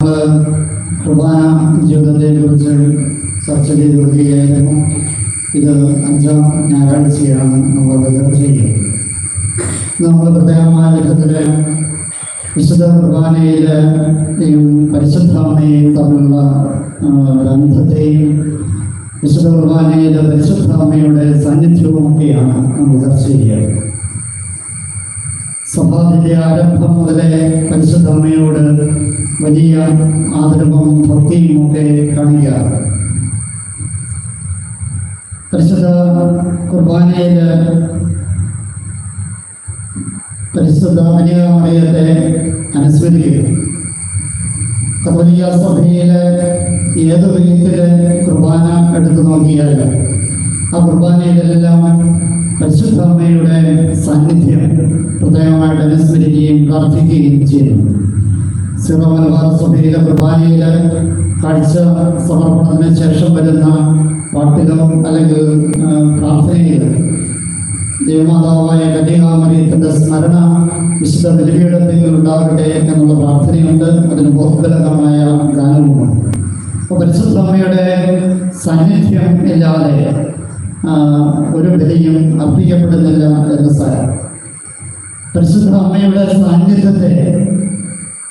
നമ്മൾ കുർബാന ജീവിതത്തെക്കുറിച്ച് ചർച്ച ചെയ്ത് വരികയായിരുന്നു. ഇത് 5ാം ഞായറാഴ്ചയാണ് നമ്മൾ ചർച്ച ചെയ്യുന്നത്. നമ്മൾ പ്രത്യേകമായ വിധത്തിൽ വിശുദ്ധ കുർബാനയിലെയും പരിശുദ്ധാമ്മയും തമ്മിലുള്ള ബന്ധത്തെയും വിശുദ്ധ കുർബാനയിലെ പരിശുദ്ധാമ്മയുടെ സാന്നിധ്യവുമൊക്കെയാണ് നമ്മൾ ചർച്ച ചെയ്യുക. സഭാതിൻ്റെ ആരംഭം മുതലേ പരിശുദ്ധമ്മയോട് വലിയ ആദരവും ഭക്തിയും ഒക്കെ കാണിക്കാറ്. പരിശുദ്ധ കുർബാനയിൽ പരിശുദ്ധ കന്യകാമറിയത്തെ അനുസ്മരിക്കുക. കത്തോലിക്ക സഭയിലെ ഏത് വിധത്തിലെ കുർബാന എടുത്തു നോക്കിയാൽ ആ കുർബാനയിലെല്ലാം പരിശുദ്ധ അമ്മയുടെ സാന്നിധ്യം പ്രത്യേകമായിട്ട് അനുസ്മരിക്കുകയും പ്രാർത്ഥിക്കുകയും ചെയ്യുന്നു. സീറോ മലബാർ സഭയിലെ കുർബാനയിൽ കാഴ്ച സമർപ്പണത്തിന് ശേഷം വരുന്ന പാട്ടുകളും അല്ലെങ്കിൽ പ്രാർത്ഥനയിൽ ദേവമാതാവായ കന്യകാമറിയത്തിൻ്റെ സ്മരണ വിശുദ്ധ ബലിപീഠത്തിൽ ഉണ്ടാകട്ടെ എന്നുള്ള പ്രാർത്ഥനയുണ്ട്. അതിന് ബോധബലകമായ ഗാനവുമുണ്ട്. അപ്പോൾ പരിശുദ്ധ അമ്മയുടെ സാന്നിധ്യം ഇല്ലാതെ ഒരു ബലിയും അർപ്പിക്കപ്പെടുന്നില്ല എന്ന് സാരം. പരിശുദ്ധ അമ്മയുടെ സാന്നിധ്യത്തെ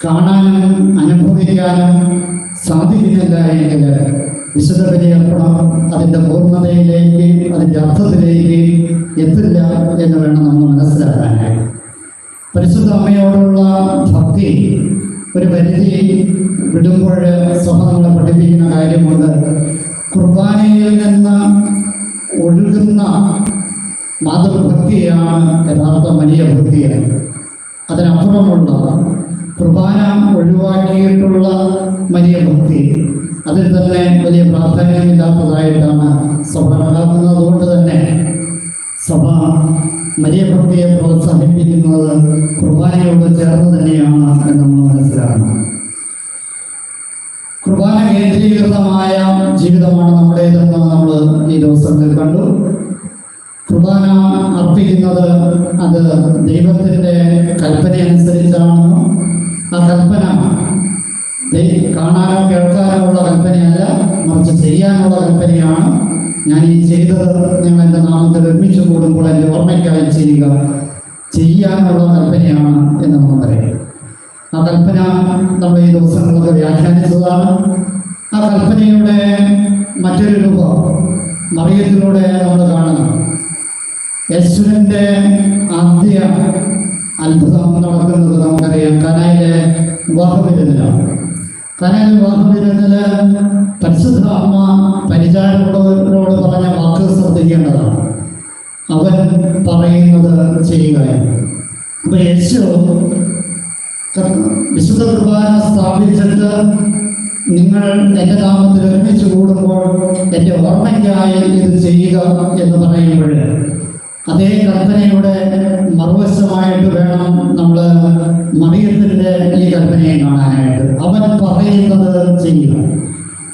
കാണാനും അനുഭവിക്കാനും സാധിക്കുന്നില്ല എങ്കിൽ വിശുദ്ധ ബലിയർപ്പണം അതിൻ്റെ പൂർണ്ണതയിലേക്ക്, അതിൻ്റെ അർത്ഥത്തിലേക്ക് എത്തില്ല എന്ന് വേണം നമ്മൾ മനസ്സിലാക്കാനായി. പരിശുദ്ധ അമ്മയോടുള്ള ഭക്തി ഒരു പരിധി വിടുമ്പോൾ സഭ നമ്മളെ പഠിപ്പിക്കുന്ന കാര്യമുണ്ട്. കുർബാനയിൽ നിന്ന് ഒഴുകുന്ന മാതൃഭക്തിയാണ് യഥാർത്ഥ വലിയ ഭക്തിയാണ്. അതിനപ്പുറമുള്ള കുർബാന ഒഴിവാക്കിയിട്ടുള്ള വലിയ ഭക്തി അതിൽ തന്നെ വലിയ പ്രാധാന്യമില്ലാത്തതായിട്ടാണ് സഭ കണക്കാക്കുന്നത്. അതുകൊണ്ട് തന്നെ സഭ വലിയ ഭക്തിയെ പ്രോത്സാഹിപ്പിക്കുന്നത് കുർബാനയോട് ചേർന്ന് തന്നെയാണ് എന്ന് നമ്മൾ മനസ്സിലാക്കണം. കുർബാന കേന്ദ്രീകൃതമായ ജീവിതമാണ് നമ്മുടേതെന്ന് നമ്മൾ ഈ ദിവസങ്ങളിൽ കണ്ടു. കുർബാന അർപ്പിക്കുന്നത് അത് ദൈവത്തിൻ്റെ കൽപ്പന അനുസരിച്ചാണെന്നും ആ കൽപ്പന കാണാനോ കേൾക്കാനോ ഉള്ള കൽപ്പനയല്ല, മറിച്ച് ചെയ്യാനുള്ള കൽപ്പനയാണ്. ഞാൻ ഈ ചെയ്തത് നിങ്ങൾ എൻ്റെ നാമത്തിൽ ഒരുമിച്ച് കൂടുമ്പോൾ എൻ്റെ ഓർമ്മയ്ക്കായി ചെയ്യുക, ചെയ്യാനുള്ള കൽപ്പനയാണ് എന്ന് നമ്മൾ പറയും. ആ കൽപ്പന നമ്മൾ ഈ ദിവസങ്ങളൊക്കെ വ്യാഖ്യാനിച്ചതാണ്. ആ കൽപ്പനയുടെ മറ്റൊരു രൂപം മറിയത്തിലൂടെ നമ്മൾ കാണുന്നു. യേശുവിൻ്റെ ആദ്യ അത്ഭുതം നടക്കുന്നത് നമുക്കറിയാം. കാനായിലെ വിവാഹവിരുന്നിലാണ്. കാനായിലെ വിവാഹവിരുന്നില് പരിശുദ്ധ അമ്മ പരിചാരകരോട് പറഞ്ഞ വാക്ക് ശ്രദ്ധിക്കേണ്ടതാണ്. അവൻ പറയുന്നത് ചെയ്യുക. അപ്പൊ യേശു വിശുദ്ധ കുർബാന സ്ഥാപിച്ചിട്ട് നിങ്ങൾ എൻ്റെ നാമത്തിൽ ഒരുമിച്ച് കൂടുമ്പോൾ എൻ്റെ ഓർമ്മയ്ക്കായി ഇത് ചെയ്യുക എന്ന് പറയുമ്പോൾ അതേ കൽപ്പനയുടെ മറുവശമായിട്ട് വേണം നമ്മൾ മറിയത്തിൻ്റെ ഈ കൽപ്പനയെ കാണാനായിട്ട്. അവൻ പറയുന്നത് ചെയ്യുക.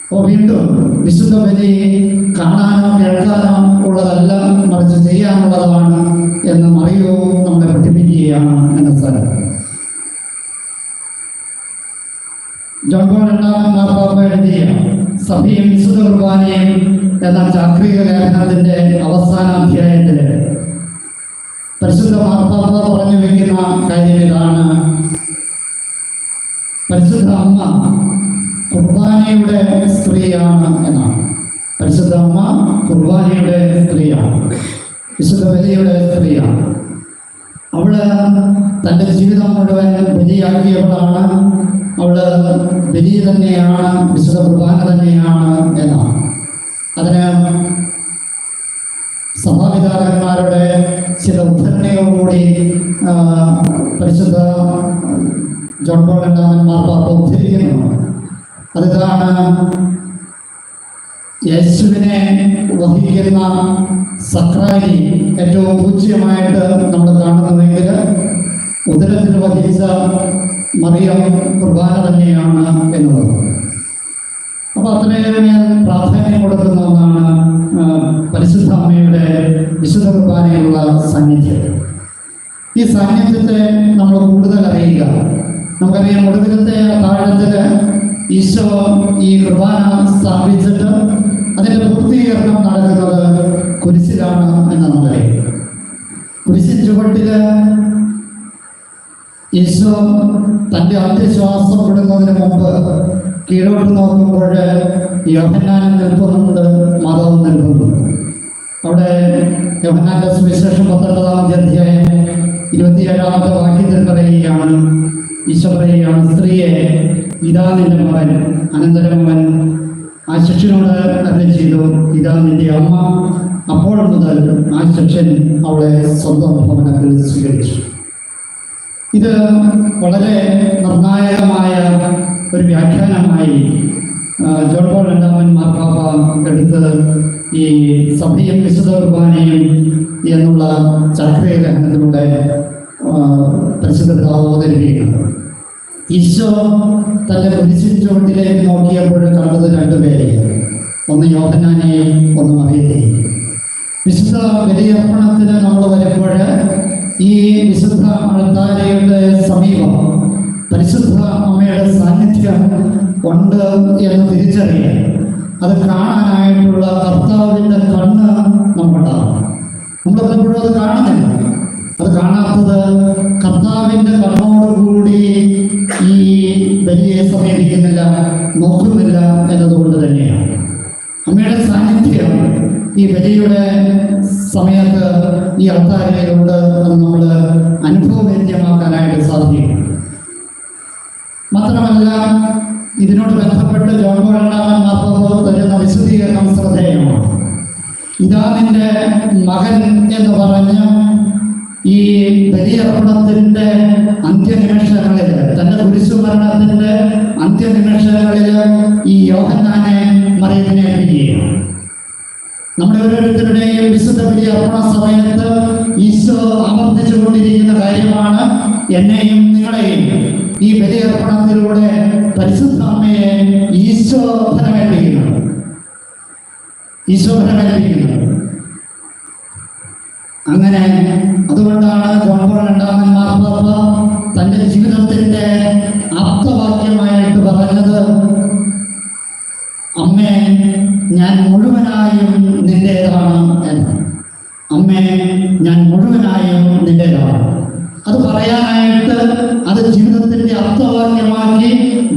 അപ്പോൾ വീണ്ടും വിശുദ്ധ ബലി കാണാനോ കേൾക്കാനോ ഉള്ളതല്ല, മറിച്ച് ചെയ്യാനുള്ളതാണ് എന്ന് മറിയവും നമ്മളെ പഠിപ്പിക്കുകയാണ് എന്ന സ്ഥലം. ജോൺ പോൾ രണ്ടാമൻ മാർപ്പാപ്പ എഴുതിയ സഭയും വിശുദ്ധ കുർബാനയും എന്ന ചാക്രിക ലേഖനത്തിന്റെ അവസാന അധ്യായത്തില് പരിശുദ്ധ മാർപ്പാപ്പ പറഞ്ഞു വയ്ക്കുന്ന കാര്യം ഇതാണ്. പരിശുദ്ധ അമ്മ കുർബാനയുടെ സ്ത്രീയാണ് എന്നാണ്. പരിശുദ്ധ അമ്മ കുർബാനയുടെ സ്ത്രീയാണ്, വിശുദ്ധ ബലിയുടെ സ്ത്രീയാണ്. അവള് തൻ്റെ ജീവിതം മുഴുവൻ ബലിയാക്കിയവളാണ്. അവള് ബലി തന്നെയാണ്, വിശുദ്ധ കുർബാന തന്നെയാണ് എന്നാണ്. അതിന് സഭാപിതാക്കന്മാരുടെ ചില ഉദ്ധരണികളോടുകൂടി പരിശുദ്ധ ജോൺ പോൾ രണ്ടാമൻ മാർപ്പാപ്പ ഉദ്ധരിക്കുന്നു. അതിതാണ് യേശുവിനെ വഹിക്കുന്ന സക്രാരി ഏറ്റവും പൂജ്യമായിട്ട് നമ്മൾ കാണുന്നുവെങ്കിൽ ഉദരത്തിൽ വഹിച്ച മറിയം കുർബാന തന്നെയാണ് എന്നുള്ളത്. അപ്പോൾ അത്രയേറെ പ്രാധാന്യം കൊടുക്കുന്ന ഒന്നാണ് പരിശുദ്ധ അമ്മയുടെ വിശുദ്ധ കുർബാനയിലുള്ള സാന്നിധ്യം. ഈ സാന്നിധ്യത്തെ നമ്മൾ കൂടുതൽ അറിയുക. നമുക്കറിയാം, ഒടുവിലത്തെ താഴത്തിൽ ഈശോ ഈ കുർബാന സ്ഥാപിച്ചിട്ട് അതിൻ്റെ പൂർത്തീകരണം നടക്കുന്നത് കുരിശിലാണ് എന്ന് നമുക്കറിയാം. കുരിശിൻ ചുവട്ടില് ഈശോ തൻ്റെ അന്ത്യശ്വാസം വിടുന്നതിന് മുമ്പ് കീഴോട്ട് നോക്കുമ്പോൾ യോഹന്നാൻ നിൽക്കുന്നുണ്ട്, മാതാവ് നിൽക്കുന്നുണ്ട്. അവിടെ യോഹന്നാന്റെ സുവിശേഷം 19 അധ്യായം 27 വാക്യത്തിൽ പറയുകയാണ്, ഈശോ പറയുകയാണ്, സ്ത്രീയെ ഇതാ നിന്റെ മകൻ. അനന്തരം അവൻ ആ ശിഷ്യനോട് അരുളി ചെയ്തു, ഇതാ നിന്റെ അമ്മ. അപ്പോൾ മുതൽ ആ ശിഷ്യൻ അവളെ സ്വന്തം ഭവനത്തിൽ സ്വീകരിച്ചു. ഇത് വളരെ നിർണായകമായ ഒരു വ്യാഖ്യാനമായി ജോൺ പോൾ രണ്ടാമൻ മാർപ്പാപ്പ എടുത്ത് ഈ സഭയും വിശുദ്ധ കുർബാനയും എന്നുള്ള ചാക്രിക ലേഖനത്തിലൂടെ പരിശുദ്ധ അവതരിപ്പിക്കുന്നുണ്ട്. ഈശോ തൻ്റെ കുരിശിൻ ചുവട്ടിലേക്ക് നോക്കിയപ്പോൾ കണ്ടത് രണ്ടുപേരെ, ഒന്ന് യോഹന്നാനെയും ഒന്ന് മറിയത്തെയും. വിശുദ്ധ ബലിയർപ്പണത്തിന് നമ്മൾ വരുമ്പോൾ ഈ വിശുദ്ധ അൾത്താരയുടെ സമീപം പരിശുദ്ധ അമ്മയുടെ സാന്നിധ്യം ഉണ്ട് എന്ന് തിരിച്ചറിയാൻ, അത് കാണാനായിട്ടുള്ള കർത്താവിൻ്റെ കണ്ണ് നമുക്കുണ്ടാകും. നമ്മൾ പലപ്പോഴും അത് കാണുന്നില്ല. അത് കാണാത്തത് കർത്താവിൻ്റെ കണ്ണോടുകൂടി ഈ ബലിയെ സമീപിക്കുന്നില്ല, നോക്കുന്നില്ല എന്നതുകൊണ്ട് തന്നെയാണ്. അമ്മയുടെ സാന്നിധ്യം ഈ ബലിയുടെ സമയത്ത് ഈ അൾത്താരയിലുണ്ട്. അത് നമ്മൾ അനുഭവവേദ്യമാക്കാനായിട്ട് സാധിക്കും. മാത്രമല്ല, ഇതിനോട് ബന്ധപ്പെട്ട് ജോൺ പോൾ രണ്ടാമൻ മാർപ്പാപ്പ തരുന്ന വിശദീകരണം ശ്രദ്ധേയമാണ്. ഇതാ നിന്റെ മകൻ എന്ന് പറഞ്ഞ് ഈ ബലിയർപ്പണത്തിൻ്റെ അന്ത്യനിമിഷങ്ങളിൽ, തൻ്റെ കുരിശുമരണത്തിൻ്റെ അന്ത്യനിമിഷങ്ങളിൽ ഈ യോഹന്നാനെ മറിയത്തിനെ ഏൽപ്പിക്കുകയാണ്. നമ്മുടെ ഓരോരുത്തരുടെയും വിശുദ്ധ ബലിയർപ്പണ സമയത്ത് ഈശോ ആവർത്തിച്ചു കൊണ്ടിരിക്കുന്ന കാര്യമാണ്, എന്നെയും നിങ്ങളെയും ഈ ബലിയർപ്പണത്തിലൂടെ പരിശുദ്ധ അമ്മയെ ഈശോ ഫലമേൽപ്പിക്കുന്നത്. അങ്ങനെ അതുകൊണ്ടാണ് ജോൺ പോൾ രണ്ടാമൻ മാർപ്പാപ്പ തൻ്റെ ജീവിതത്തിൻ്റെ ആപ്തവാക്യമായിട്ട് പറഞ്ഞത്, അമ്മേ ഞാൻ മുഴുവനായും നിന്റേതാണ് എന്ന്. അമ്മേ ഞാൻ മുഴുവനായും നിന്റേതാണ്. അത് പറയാനായിട്ട്, അത് ജീവിതത്തിൻ്റെ അർത്ഥവാക്യമാക്കി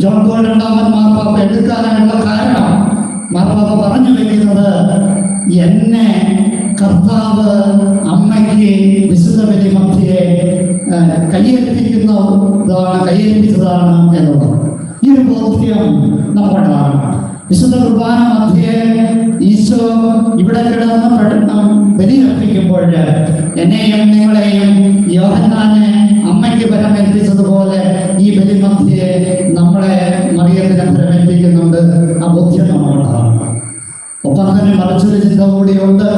ജോൺ പോൾ രണ്ടാമൻ മാർപ്പാപ്പ എടുക്കാനായുള്ള കാരണം, മാർപ്പാപ്പ പറഞ്ഞു വയ്ക്കുന്നത്, എന്നെ കർത്താവ് അമ്മയ്ക്ക് വിശുദ്ധ ബലി മധ്യേ കയ്യേൽപ്പിച്ചതാണ് എന്നുള്ളത്. ഈ ഒരു ബോധ്യം നമുക്കുണ്ടാകണം. വിശുദ്ധ കുർബാന മധ്യേ ഈശോ ഇവിടെ കിടന്ന് ബലിയർപ്പിക്കുമ്പോൾ എന്നെയും നിങ്ങളെയും യോഹന്നാനെ അമ്മയ്ക്ക് ഫലമേൽപ്പിച്ചതുപോലെ ഈ ബലി മധ്യേ നമ്മളെ മറിയത്തിന് ഫലമേൽപ്പിക്കുന്നുണ്ട്. ആ ബോധ്യം നമ്മളുണ്ടാകണം. ഒപ്പം തന്നെ മറിച്ചൊരു ചിന്ത കൂടിയുണ്ട്.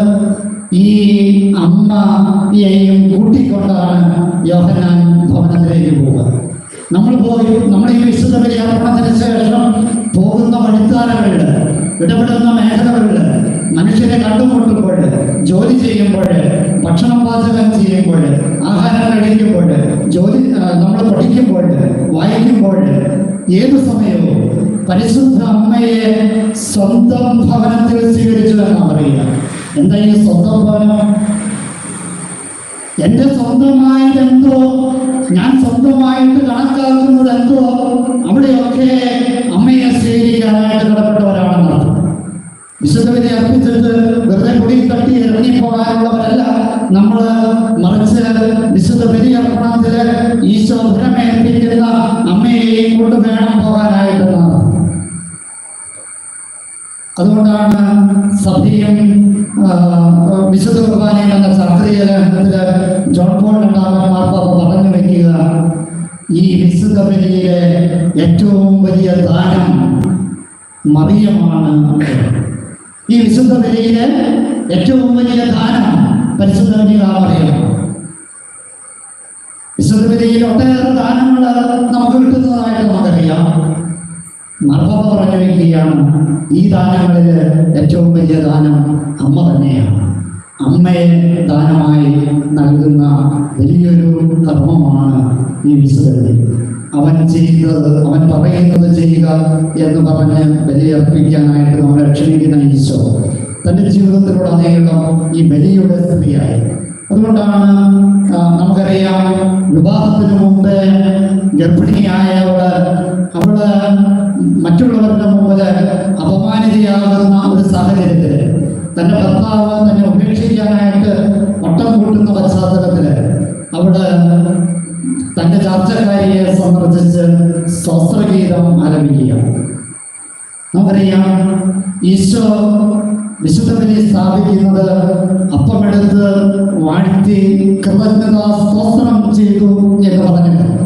ഈ അമ്മയെയും കൂട്ടിക്കൊണ്ടാണ് യോഹന്നാൻ ഭവനത്തിലേക്ക് പോകുക. നമ്മൾ ഈ വിശുദ്ധ ബലിയർപ്പണത്തിന് ശേഷം പോകുന്ന വഴിത്താരകളിൽ, ഇടപെടുന്ന മേഖലകളിൽ, മനുഷ്യരെ കണ്ടുമുട്ടുമ്പോൾ, ജോലി ചെയ്യുമ്പോൾ, ഭക്ഷണം പാചകം ചെയ്യുമ്പോൾ, ആഹാരം കഴിക്കുമ്പോൾ, നമ്മൾ പഠിക്കുമ്പോൾ, വായിക്കുമ്പോൾ, ഏതു സമയവും പരിശുദ്ധ അമ്മയെ സ്വന്തം ഭവനത്തിൽ സ്വീകരിച്ചു എന്നാണ് പറയുക. എന്താ ഈ സ്വന്തം ഭവനം? എൻ്റെ സ്വന്തമായതെന്തോ, ഞാൻ സ്വന്തമായിട്ട് കണക്കാക്കുന്നത് എന്തോ, അവിടെയൊക്കെ അമ്മയെ സ്വീകരിക്കാനായിട്ട് കടപ്പെട്ടവരാണെന്നർത്ഥം. വിശുദ്ധ ബലി അർപ്പിച്ചിട്ട് വെറുതെ കുടി തട്ടി ഇറങ്ങിപ്പോകാനുള്ളവരല്ല നമ്മൾ, മറിച്ച് വിശുദ്ധ ബലി അർപ്പണത്തില് ഈശോ ഫലമേൽപ്പിക്കുന്ന അമ്മയെയും കൊണ്ട് വേണം പോകാനായിട്ടെന്നാണ്. അതുകൊണ്ടാണ് സഭയും വിശുദ്ധ കുർബാനയും എന്ന ചാക്രിക ലേഖനത്തില് ജോൺ പോൾ രണ്ടാമൻ മാർപ്പാപ്പ പറഞ്ഞു വയ്ക്കുക, ഈ വിശുദ്ധ ബലിയിലെ ഏറ്റവും വലിയ ദാനം മറിയമാണ്. ഈ വിശുദ്ധ ബലിയിലെ ഏറ്റവും വലിയ ദാനം പരിശുദ്ധ മറിയമാണ്. വിശുദ്ധ ബലിയിൽ ഒട്ടേറെ ദാനങ്ങൾ നമുക്ക് കിട്ടുന്നതായിട്ട് നമുക്കറിയാം. മാർപ്പാപ്പ പറഞ്ഞു വയ്ക്കുകയാണ്, ഈ ദാനങ്ങളിൽ ഏറ്റവും വലിയ ദാനം അമ്മ തന്നെയാണ്. അമ്മയെ ദാനമായി നൽകുന്ന വലിയൊരു കർമ്മമാണ് ഈ വിശുദ്ധ ബലി. അവൻ പറയുന്നത് ചെയ്യുക എന്ന് പറഞ്ഞ് ബലിയർപ്പിക്കാനായിട്ട് നമ്മളെ ക്ഷണിക്കുന്ന ഈശോ തൻ്റെ ജീവിതത്തിലുടനീളം ഈ ബലിയുടെ സ്ത്രീയായി. അതുകൊണ്ടാണ് നമുക്കറിയാം, വിവാഹത്തിന് മുമ്പ് ഗർഭിണിയായവള് മറ്റുള്ളവരുടെ മുമ്പിൽ അപമാനിതയാകുന്ന ഒരു സാഹചര്യത്തിൽ തൻ്റെ ഭർത്താവ് തന്നെ ഉപേക്ഷിക്കാനായിട്ട് വട്ടം കൂട്ടുന്ന പശ്ചാത്തലത്തിൽ അവിടെ തൻ്റെ ചാർച്ചക്കാരിയെ സന്ദർശിച്ച് സ്വസ്ത്രഗീതം ആലപിക്കുക. നമുക്കറിയാം, ഈശോ വിശുദ്ധ ബലി സ്ഥാപിക്കുന്നത് അപ്പമെടുത്ത് വാഴ്ത്തി കൃതജ്ഞതാ സ്തോത്രം ചെയ്തു എന്ന് പറഞ്ഞിട്ടുണ്ട്.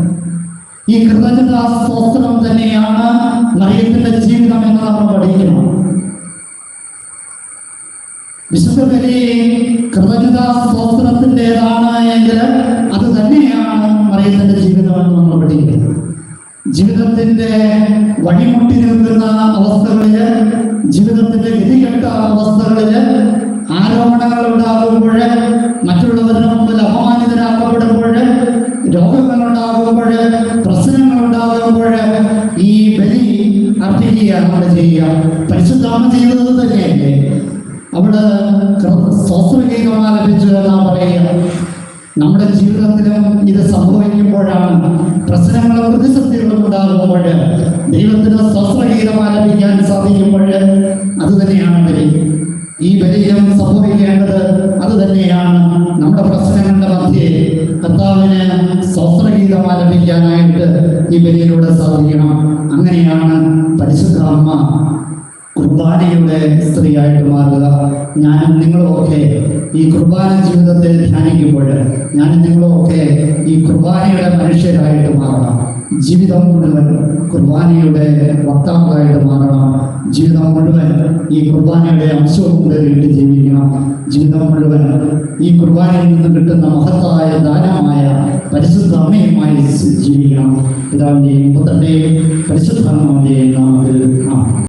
ഈ കൃതജ്ഞതാ സ്തോത്രം തന്നെയാണ് മറിയത്തിന്റെ ജീവിതം എന്ന് നമ്മൾ പഠിക്കണം. വിശുദ്ധ ബലി കൃതജ്ഞതാ സ്തോത്രത്തിൻ്റെതാണ് എങ്കിൽ അത് തന്നെയാണ് മറിയത്തിന്റെ ജീവിതം എന്ന് നമ്മൾ പഠിക്കുന്നത്. ജീവിതത്തിന്റെ വഴിമുട്ടി നിൽക്കുന്ന അവസ്ഥകളില്, ജീവിതത്തിന്റെ ഗതികെട്ട അവസ്ഥകളില്, ആരോപണങ്ങൾ ഉണ്ടാകുമ്പോൾ, മറ്റുള്ളവരുടെ മുമ്പിൽ അപമാനിതരാക്കപ്പെടുമ്പോൾ, രോഗങ്ങൾ ഉണ്ടാകുമ്പോൾ, പ്രശ്നങ്ങൾ ഉണ്ടാകുമ്പോൾ ഈ ബലി അർപ്പിക്കുക നമ്മൾ ചെയ്യുക. പരിശുദ്ധാത്മ ചെയ്തത് തന്നെയല്ലേ അവിടെ സ്വസ്ത്രഗീതം ആലപിച്ചു എന്നാ പറയുക. നമ്മുടെ ജീവിതത്തിലും ഇത് സംഭവിക്കുമ്പോഴാണ്, പ്രശ്നങ്ങളും പ്രതിസന്ധികളും ഉണ്ടാകുമ്പോൾ ദൈവത്തിന് സ്വസ്ത്രഗീതം ആലപിക്കാൻ സാധിക്കുമ്പോൾ അത് തന്നെയാണ് ബലി. ഈ ബലിയും സംഭവിക്കേണ്ടത് അത് തന്നെയാണ്. നമ്മുടെ പ്രശ്നങ്ങളുടെ മധ്യേ കർത്താവിന് സ്വസ്ത്രഗീതം ആലപിക്കാനായിട്ട് ഈ ബലിയിലൂടെ സാധിക്കണം. അങ്ങനെയാണ് പരിശുദ്ധ അമ്മ കുർബാനയുടെ സ്ത്രീയായിട്ട് മാറുക. ഞാനും നിങ്ങളുമൊക്കെ ഈ കുർബാന ജീവിതത്തെ ധ്യാനിക്കുമ്പോൾ ഞാനും നിങ്ങളുമൊക്കെ ഈ കുർബാനയുടെ മനുഷ്യരായിട്ട് മാറണം. ജീവിതം മുഴുവൻ കുർബാനയുടെ വക്താക്കളായിട്ട് മാറണം. ജീവിതം മുഴുവൻ ഈ കുർബാനയുടെ അംശവും കയറിയിട്ട് ജീവിക്കണം. ജീവിതം മുഴുവൻ ഈ കുർബാനയിൽ നിന്ന് കിട്ടുന്ന മഹത്തായ ദാനമായ പരിശുദ്ധ അമ്മയുമായി ജീവിക്കണം. പിതാവിൻ്റെയും പുത്രൻ്റെയും പരിശുദ്ധാത്മാവിൻ്റെയും നാമത്തിൽ ആമേൻ.